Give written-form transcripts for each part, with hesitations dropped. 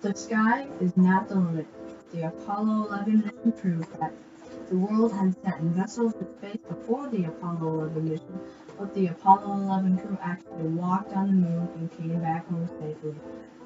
The sky is not the limit. The Apollo 11 mission proved that the world had sent vessels to space before the Apollo 11 mission, but the Apollo 11 crew actually walked on the moon and came back home safely.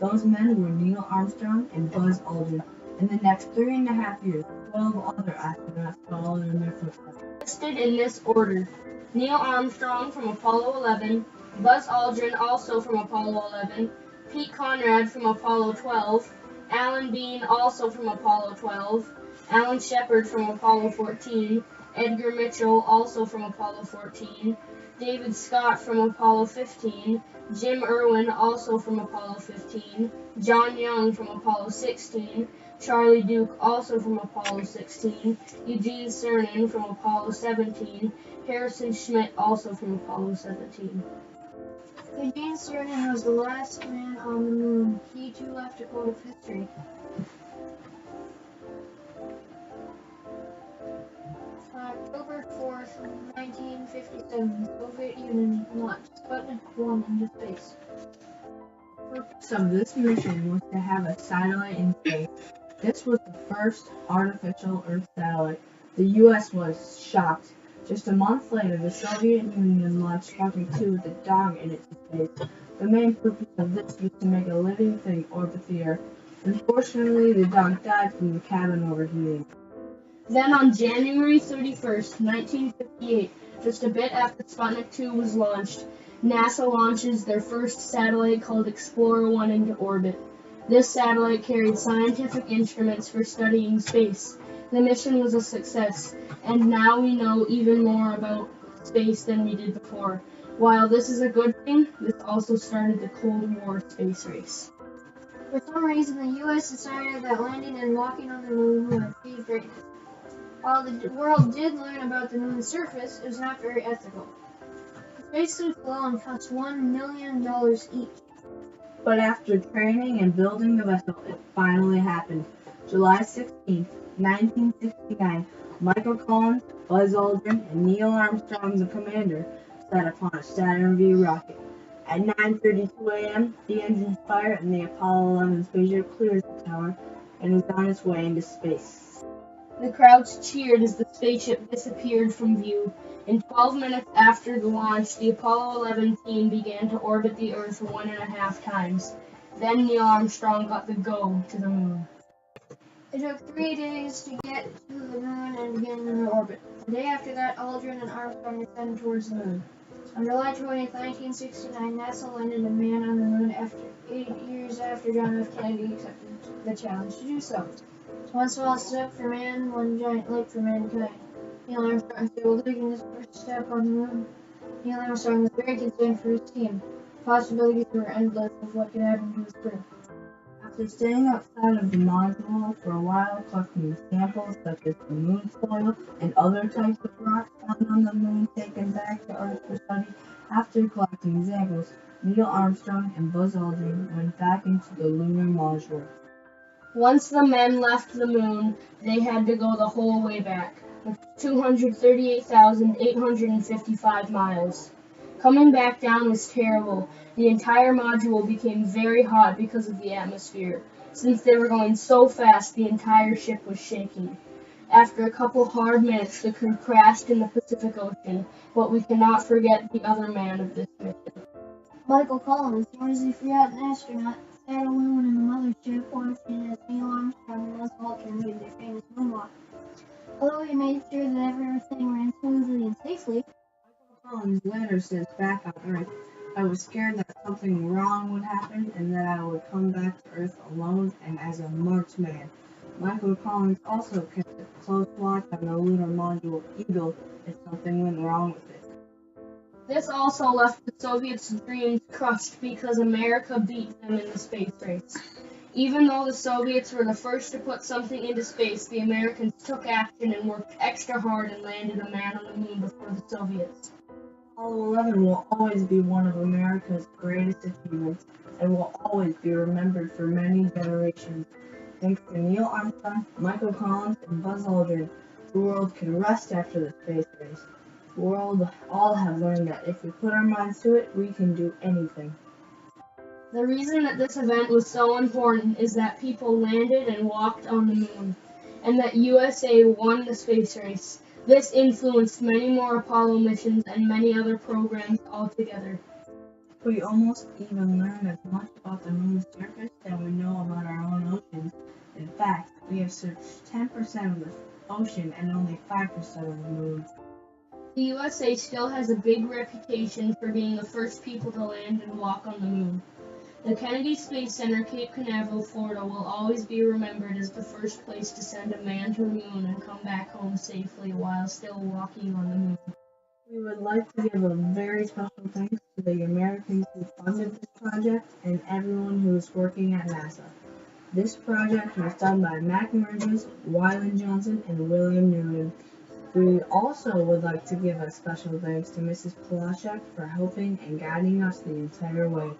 Those men were Neil Armstrong and Buzz Aldrin. In the next 3.5 years, 12 other astronauts followed in their footsteps. Listed in this order: Neil Armstrong from Apollo 11, Buzz Aldrin also from Apollo 11, Pete Conrad from Apollo 12, Alan Bean also from Apollo 12, Alan Shepard from Apollo 14, Edgar Mitchell also from Apollo 14, David Scott from Apollo 15, Jim Irwin also from Apollo 15, John Young from Apollo 16, Charlie Duke also from Apollo 16, Eugene Cernan from Apollo 17, Harrison Schmitt also from Apollo 17. Eugene Cernan was the last man on the moon. He too left a quote of history. On October 4th, 1957, the Soviet Union launched Sputnik 1 into space. The purpose of this mission was to have a satellite in space. This was the first artificial Earth satellite. The U.S. was shocked. Just a month later, the Soviet Union launched Sputnik 2 with a dog in its space. The main purpose of this was to make a living thing orbit the Earth. Unfortunately, the dog died from the cabin overheating. Then on January 31st, 1958, just a bit after Sputnik 2 was launched, NASA launches their first satellite called Explorer 1 into orbit. This satellite carried scientific instruments for studying space. The mission was a success, and now we know even more about space than we did before. While this is a good thing, this also started the Cold War space race. For some reason, the U.S. decided that landing and walking on the moon would achieve greatness. While the world did learn about the moon's surface, it was not very ethical. The spacesuits alone cost $1 million each. But after training and building the vessel, it finally happened. July 16, 1969, Michael Collins, Buzz Aldrin, and Neil Armstrong, the commander, sat upon a Saturn V rocket. At 9:32 a.m., the engines fired and the Apollo 11 spaceship clears the tower and was on its way into space. The crowds cheered as the spaceship disappeared from view. In 12 minutes after the launch, the Apollo 11 team began to orbit the Earth 1.5 times. Then Neil Armstrong got the go to the moon. It took 3 days to get to the moon and begin their orbit. The day after that, Aldrin and Armstrong descended towards the moon. On July 20, 1969, NASA landed a man on the moon 8 years after John F. Kennedy accepted the challenge to do so. One small step for man, one giant leap for mankind. Neil Armstrong said, "While taking this first step on the moon." Neil Armstrong was very concerned for his team. The possibilities were endless of what could happen to his crew. After staying outside of the module for a while, collecting samples such as the moon soil and other types of rocks found on the moon taken back to Earth for study, after collecting samples, Neil Armstrong and Buzz Aldrin went back into the lunar module. Once the men left the moon, they had to go the whole way back, 238,855 miles. Coming back down was terrible. The entire module became very hot because of the atmosphere. Since they were going so fast, the entire ship was shaking. After a couple hard minutes, the crew crashed in the Pacific Ocean, but we cannot forget the other man of this mission. Michael Collins, known as the forgotten astronaut, sat alone in the mothership watching as Neil Armstrong and Buzz Aldrin made their famous moonwalk. Although he made sure that everything ran smoothly and safely, Collins later says back on Earth, "I was scared that something wrong would happen and that I would come back to Earth alone and as a marked man." Michael Collins also kept a close watch on the lunar module Eagle if something went wrong with it. This also left the Soviets' dreams crushed because America beat them in the space race. Even though the Soviets were the first to put something into space, the Americans took action and worked extra hard and landed a man on the moon before the Soviets. Apollo 11 will always be one of America's greatest achievements and will always be remembered for many generations. Thanks to Neil Armstrong, Michael Collins, and Buzz Aldrin, the world can rest after the space race. The world all have learned that if we put our minds to it, we can do anything. The reason that this event was so important is that people landed and walked on the moon, and that USA won the space race. This influenced many more Apollo missions and many other programs altogether. We almost even learned as much about the moon's surface than we know about our own oceans. In fact, we have searched 10% of the ocean and only 5% of the moon. The USA still has a big reputation for being the first people to land and walk on the moon. The Kennedy Space Center, Cape Canaveral, Florida will always be remembered as the first place to send a man to the moon and come back home safely while still walking on the moon. We would like to give a very special thanks to the Americans who funded this project and everyone who is working at NASA. This project was done by Mac Merges, Wyland Johnson, and William Newman. We also would like to give a special thanks to Mrs. Polashek for helping and guiding us the entire way.